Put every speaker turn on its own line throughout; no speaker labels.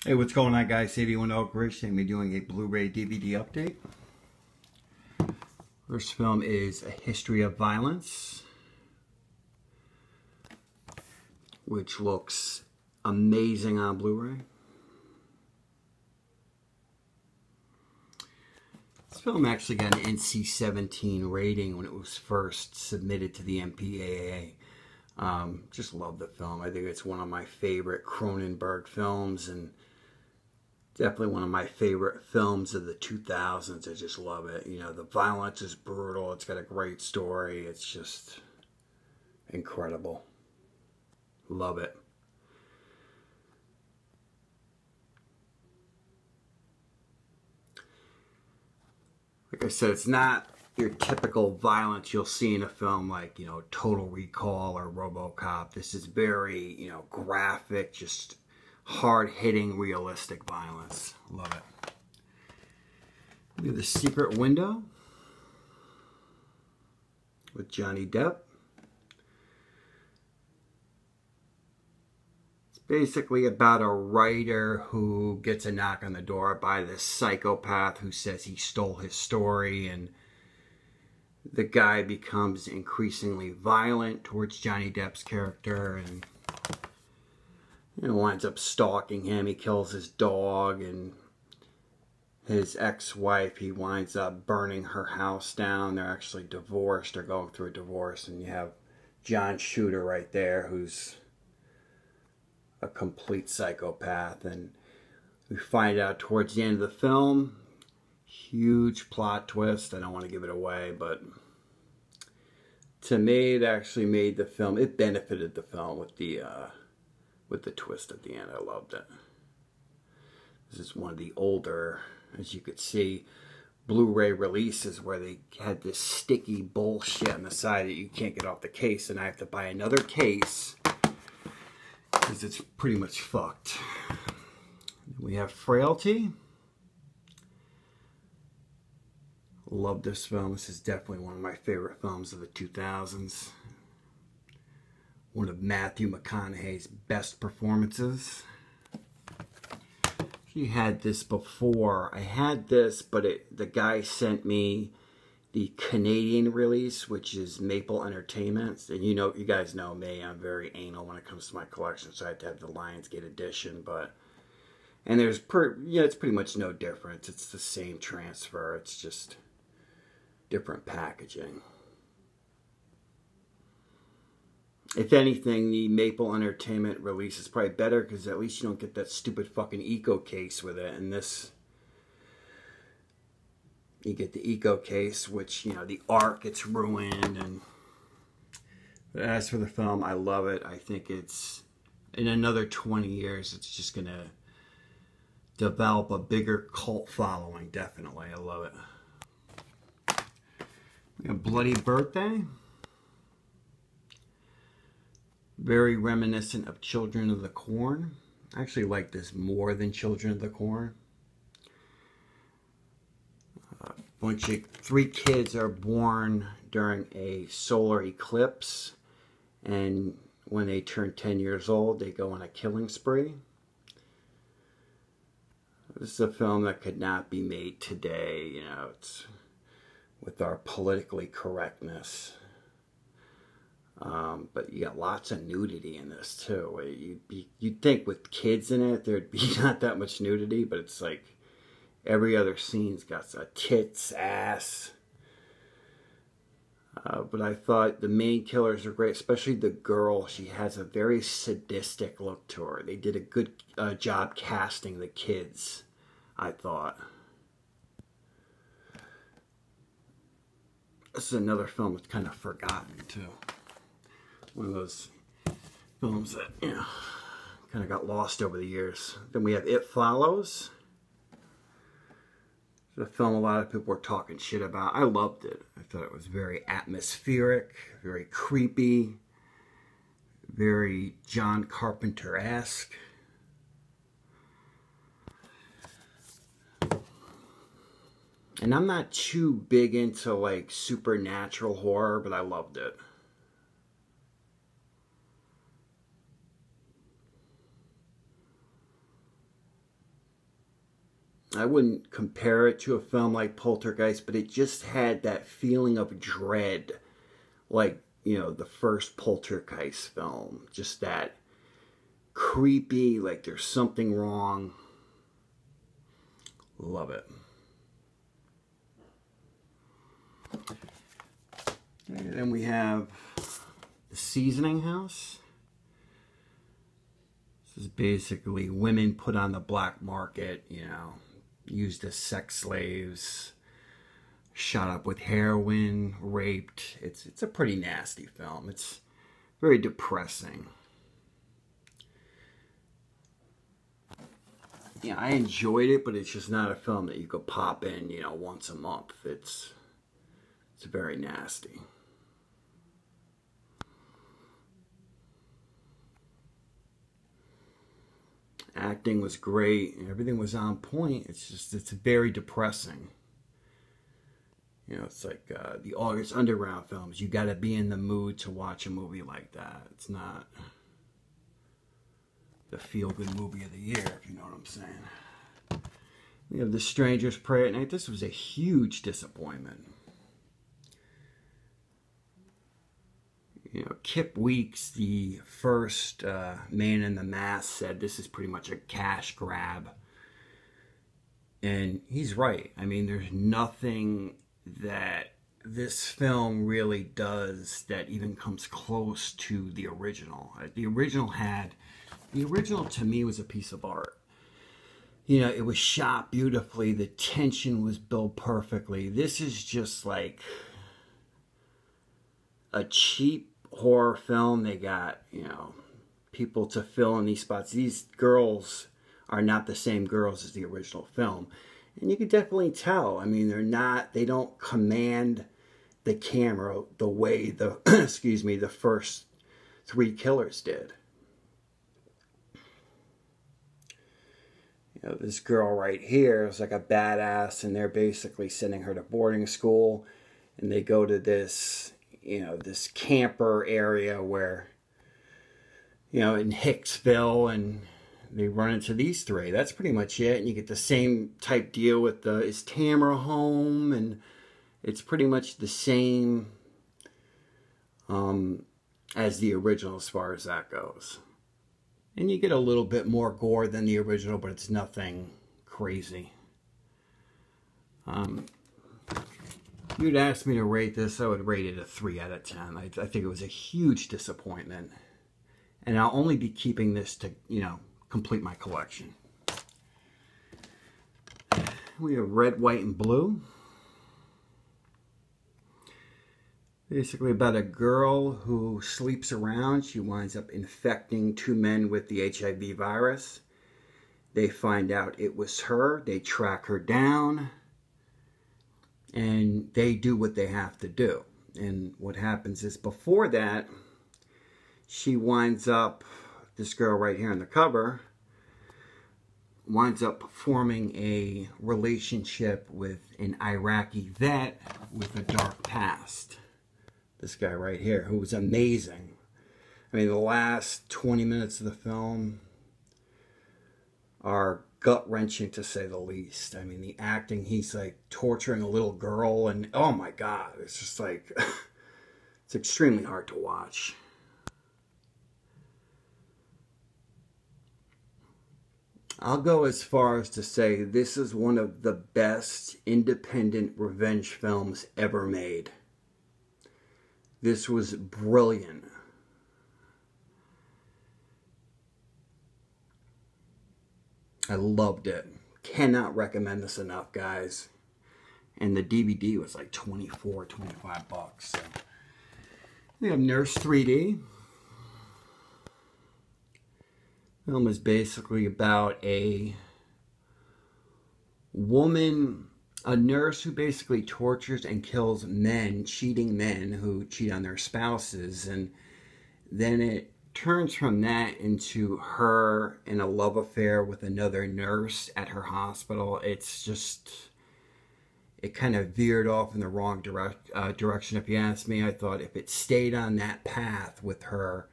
Hey, what's going on, guys? 81 Oak Ridge. Today we're doing a Blu-ray DVD update. First film is A History of Violence, which looks amazing on Blu-ray. This film actually got an NC-17 rating when it was first submitted to the MPAA. Just love the film. I think it's one of my favorite Cronenberg films, and definitely one of my favorite films of the 2000s. I just love it. You know, the violence is brutal. It's got a great story. It's just incredible. Love it. Like I said, it's not your typical violence you'll see in a film like, you know, Total Recall or RoboCop. This is very, you know, graphic, just hard-hitting, realistic violence. Love it. We have The Secret Window with Johnny Depp. It's basically about a writer who gets a knock on the door by this psychopath who says he stole his story, and the guy becomes increasingly violent towards Johnny Depp's character, and you know, winds up stalking him. He kills his dog, and his ex-wife, he winds up burning her house down. They're actually divorced. They're going through a divorce, and you have John Shooter right there, who's a complete psychopath. And we find out towards the end of the film, huge plot twist. I don't want to give it away, but to me, it actually made the film, it benefited the film with the twist at the end. I loved it. This is one of the older, as you could see, Blu-ray releases where they had this sticky bullshit on the side that you can't get off the case, and I have to buy another case because it's pretty much fucked. We have Frailty. Love this film. This is definitely one of my favorite films of the 2000s. One of Matthew McConaughey's best performances. You had this before. I had this, but the guy sent me the Canadian release, which is Maple Entertainment. And you guys know me. I'm very anal when it comes to my collection, so I had to have the Lionsgate edition. And there's it's pretty much no difference. It's the same transfer. It's just different packaging. If anything, the Maple Entertainment release is probably better because at least you don't get that stupid fucking Eco case with it. And this, you get the Eco case, which, you know, the art gets ruined. But as for the film, I love it. I think it's, in another 20 years, it's just going to develop a bigger cult following, definitely. I love it. We have Bloody Birthday. Very reminiscent of Children of the Corn. I actually like this more than Children of the Corn. Three kids are born during a solar eclipse, and when they turn 10 years old, they go on a killing spree. This is a film that could not be made today, you know, it's with our politically correctness. But you got lots of nudity in this too. You'd think with kids in it there'd be not that much nudity, but it's like every other scene's got tits, ass. But I thought the main killers are great, especially the girl. She has a very sadistic look to her. They did a good job casting the kids, I thought. This is another film that's kind of forgotten too. One of those films that, you know, kind of got lost over the years. Then we have It Follows. It's a film a lot of people were talking shit about. I loved it. I thought it was very atmospheric, very creepy, very John Carpenter-esque. And I'm not too big into like supernatural horror, but I loved it. I wouldn't compare it to a film like Poltergeist, but it just had that feeling of dread, like, you know, the first Poltergeist film. Just that creepy, like there's something wrong. Love it. Okay, then we have The Seasoning House. This is basically women put on the black market, you know, used as sex slaves, shot up with heroin, raped. It's a pretty nasty film. It's very depressing. Yeah, I enjoyed it, but it's just not a film that you could pop in, you know, once a month. It's very nasty. Acting was great. Everything was on point. It's very depressing. You know, it's like the August Underground films. You got to be in the mood to watch a movie like that. It's not the feel-good movie of the year, if you know what I'm saying. We have The Strangers Pray at Night. This was a huge disappointment. You know, Kip Weeks, the first Man in the Mask, said this is pretty much a cash grab. And he's right. I mean, there's nothing that this film really does that even comes close to the original. The original to me was a piece of art. You know, it was shot beautifully. The tension was built perfectly. This is just like a cheap horror film. They got, you know, people to fill in these spots. These girls are not the same girls as the original film. And you can definitely tell. I mean, they don't command the camera the way the, excuse me, the first three killers did. You know, this girl right here is like a badass, and they're basically sending her to boarding school, and they go to this, you know, this camper area where, you know, in Hicksville, and they run into these three. That's pretty much it. And you get the same type deal with the, is Tamara home? And it's pretty much the same as the original as far as that goes. And you get a little bit more gore than the original, but it's nothing crazy. If you'd asked me to rate this, I would rate it a 3 out of 10. I think it was a huge disappointment. And I'll only be keeping this to, you know, complete my collection. We have Red, White, and Blue. Basically about a girl who sleeps around. She winds up infecting 2 men with the HIV virus. They find out it was her. They track her down. And they do what they have to do. And what happens is before that, she winds up, this girl right here on the cover, winds up forming a relationship with an Iraqi vet with a dark past. This guy right here, who was amazing. I mean, the last 20 minutes of the film are gut-wrenching, to say the least. I mean, the acting, he's like torturing a little girl, and oh my God, it's just like, it's extremely hard to watch. I'll go as far as to say this is one of the best independent revenge films ever made. This was brilliant. I loved it. Cannot recommend this enough, guys. And the DVD was like $24, $25. So we have Nurse 3D. The film is basically about a woman, a nurse who basically tortures and kills men, cheating men who cheat on their spouses. And then it turns from that into her in a love affair with another nurse at her hospital. It's just, it kind of veered off in the wrong direction, if you ask me. I thought if it stayed on that path with her,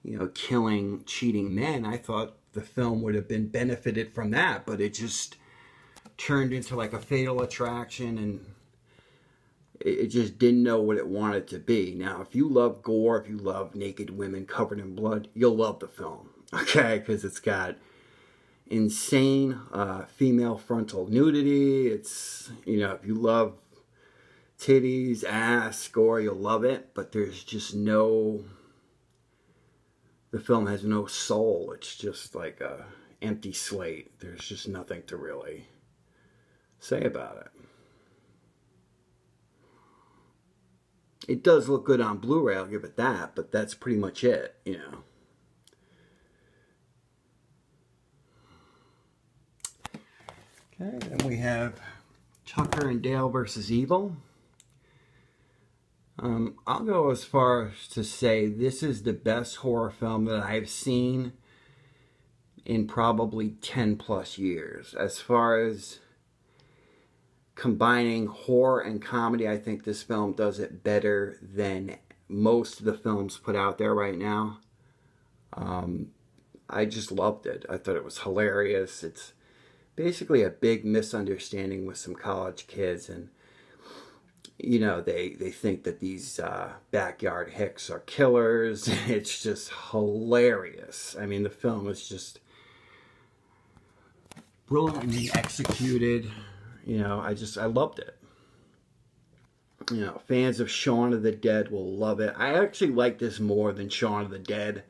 you know, killing, cheating men, I thought the film would have been benefited from that. But it just turned into like a Fatal Attraction, and it just didn't know what it wanted to be. Now, if you love gore, if you love naked women covered in blood, you'll love the film, okay? Because it's got insane female frontal nudity. It's, you know, if you love titties, ass, gore, you'll love it. But there's just no, the film has no soul. It's just like a empty slate. There's just nothing to really say about it. It does look good on Blu-ray, I'll give it that, but that's pretty much it, you know. Okay, then we have Tucker and Dale versus Evil. I'll go as far as to say this is the best horror film that I've seen in probably 10 plus years. As far as combining horror and comedy, I think this film does it better than most of the films put out there right now. I just loved it. I thought it was hilarious. It's basically a big misunderstanding with some college kids, and you know, they think that these backyard hicks are killers. It's just hilarious. I mean, the film is just brilliantly executed. You know, I loved it. You know, fans of Shaun of the Dead will love it. I actually like this more than Shaun of the Dead.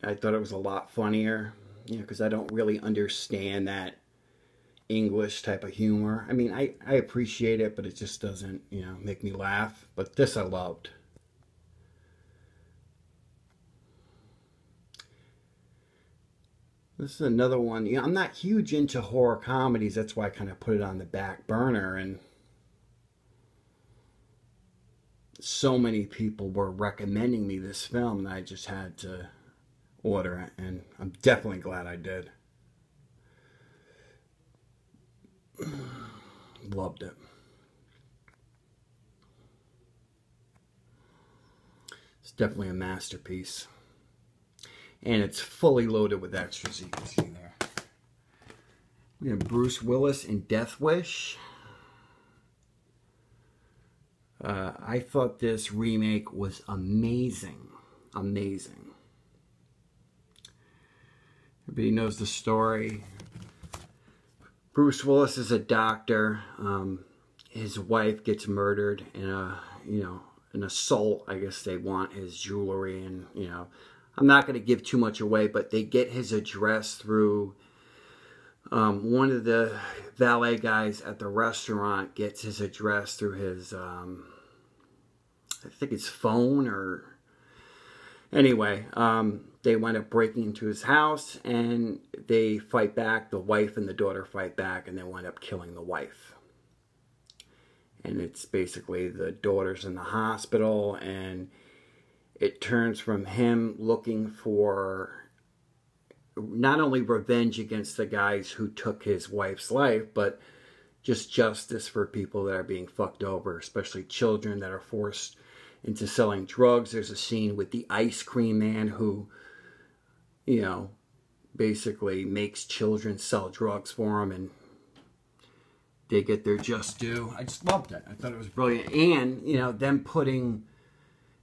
I thought it was a lot funnier, you know, because I don't really understand that English type of humor. I mean, I appreciate it, but it just doesn't, you know, make me laugh. But this I loved. This is another one. You know, I'm not huge into horror comedies. That's why I kind of put it on the back burner. And so many people were recommending me this film that I just had to order it. And I'm definitely glad I did. Loved it. It's definitely a masterpiece. And it's fully loaded with extras, you can see there. We have Bruce Willis in Death Wish. I thought this remake was amazing. Amazing. Everybody knows the story. Bruce Willis is a doctor. His wife gets murdered in an assault. I guess they want his jewelry, and, you know, I'm not going to give too much away, but they get his address through one of the valet guys at the restaurant gets his address through his, I think it's phone, or anyway, they wind up breaking into his house and they fight back. The wife and the daughter fight back, and they wind up killing the wife. And it's basically the daughter's in the hospital, and it turns from him looking for not only revenge against the guys who took his wife's life, but just justice for people that are being fucked over, especially children that are forced into selling drugs. There's a scene with the ice cream man who, you know, basically makes children sell drugs for him, and they get their just due. I just loved it. I thought it was brilliant. And, you know, them putting,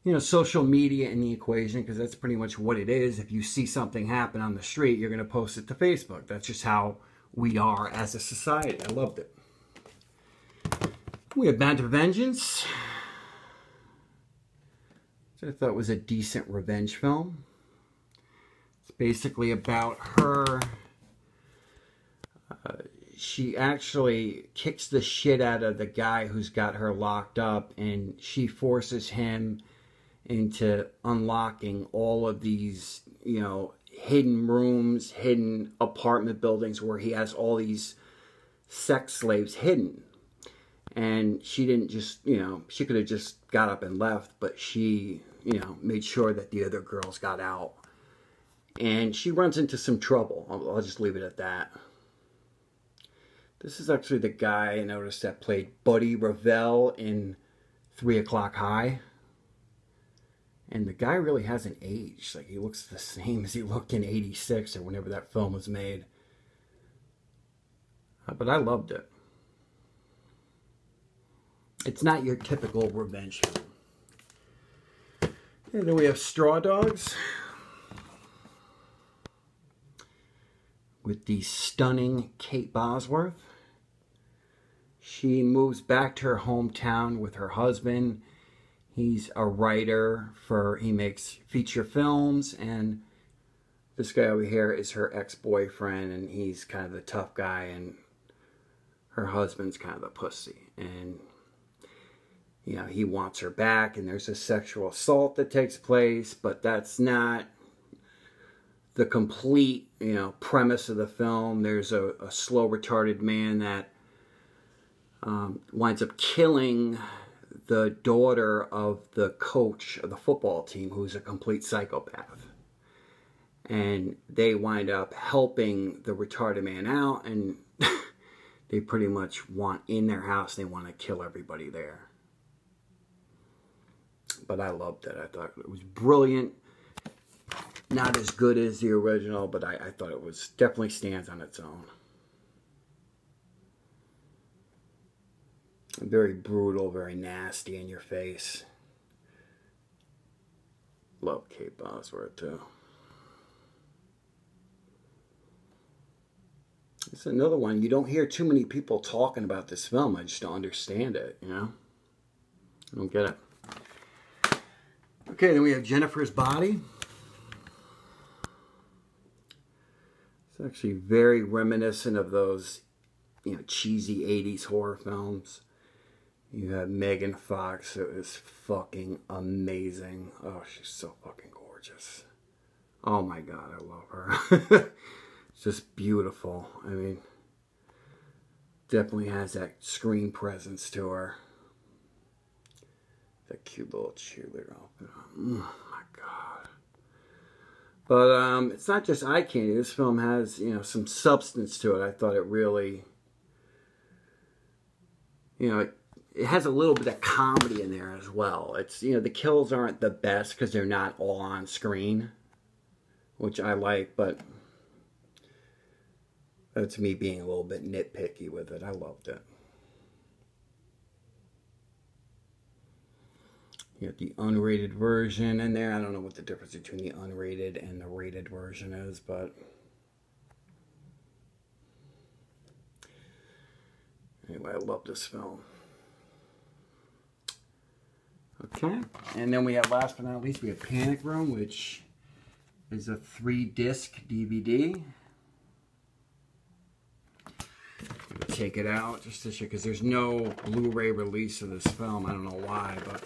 you know, social media in the equation, because that's pretty much what it is. If you see something happen on the street, you're going to post it to Facebook. That's just how we are as a society. I loved it. We have Band of Vengeance, which I thought was a decent revenge film. It's basically about her. She actually kicks the shit out of the guy who's got her locked up, and she forces him into unlocking all of these, you know, hidden rooms, hidden apartment buildings where he has all these sex slaves hidden. And she didn't just, you know, she could have just got up and left, but she, you know, made sure that the other girls got out. And she runs into some trouble. I'll just leave it at that. This is actually the guy I noticed that played Buddy Revell in 3 O'Clock High. And the guy really hasn't aged. Like, he looks the same as he looked in '86 or whenever that film was made. But I loved it. It's not your typical revenge film. And then we have Straw Dogs with the stunning Kate Bosworth. She moves back to her hometown with her husband. He's a writer he makes feature films, and this guy over here is her ex-boyfriend, and he's kind of the tough guy, and her husband's kind of the pussy. And, you know, he wants her back, and there's a sexual assault that takes place, but that's not the complete, you know, premise of the film. There's a slow, retarded man that winds up killing the daughter of the coach of the football team, who's a complete psychopath. And they wind up helping the retarded man out, and they pretty much want in their house, they want to kill everybody there. But I loved it. I thought it was brilliant. Not as good as the original, but I thought it was definitely stands on its own. Very brutal, very nasty in your face. Love Kate Bosworth too. It's another one. You don't hear too many people talking about this film. I just don't understand it, you know? I don't get it. Okay, then we have Jennifer's Body. It's actually very reminiscent of those, you know, cheesy 80s horror films. You have Megan Fox, who is fucking amazing. Oh, she's so fucking gorgeous. Oh my God, I love her. It's just beautiful. I mean, definitely has that screen presence to her. That cute little cheerleader outfit. Oh my God. But it's not just eye candy. This film has, you know, some substance to it. I thought it really, you know, it has a little bit of comedy in there as well. It's, you know, the kills aren't the best because they're not all on screen, which I like, but that's me being a little bit nitpicky with it. I loved it. You got the unrated version in there. I don't know what the difference between the unrated and the rated version is, but anyway, I love this film. Okay, and then we have, last but not least, we have Panic Room, which is a 3-disc DVD. Take it out just to show, because there's no Blu-ray release of this film. I don't know why, but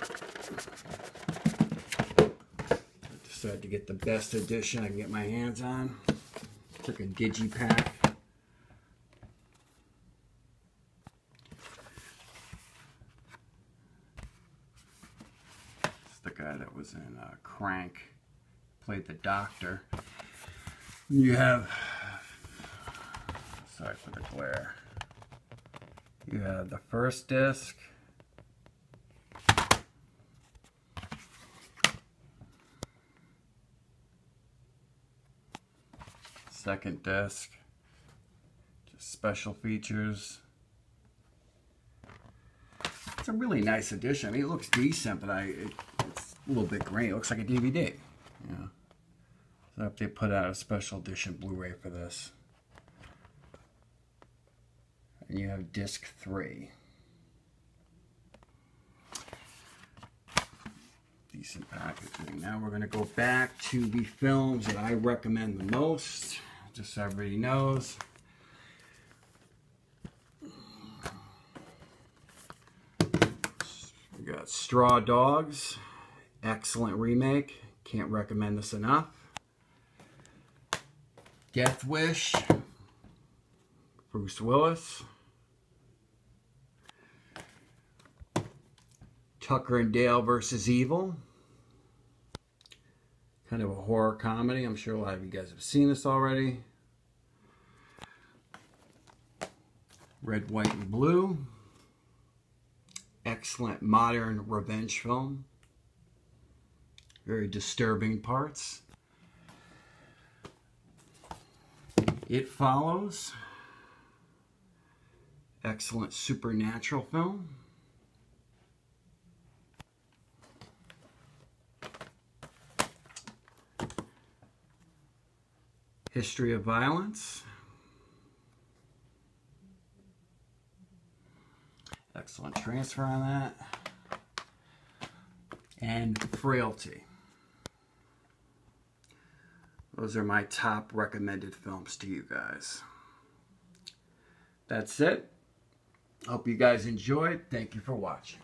I decided to get the best edition I can get my hands on. Took a digipack. It's the guy that was in Crank, played the doctor. You have, sorry for the glare. You have the first disc, second disc, just special features. It's a really nice edition. I mean, it looks decent, but it's a little bit grainy. It looks like a DVD. Yeah. So if they put out a special edition Blu-ray for this. And you have disc 3. Decent packaging. Now we're going to go back to the films that I recommend the most, just so everybody knows. We got Straw Dogs. Excellent remake. Can't recommend this enough. Death Wish. Bruce Willis. Tucker and Dale versus Evil. Kind of a horror comedy. I'm sure a lot of you guys have seen this already. Red, White, and Blue. Excellent modern revenge film. Very disturbing parts. It Follows. Excellent supernatural film. History of Violence. Excellent transfer on that. And Frailty. Those are my top recommended films to you guys. That's it. Hope you guys enjoyed. Thank you for watching.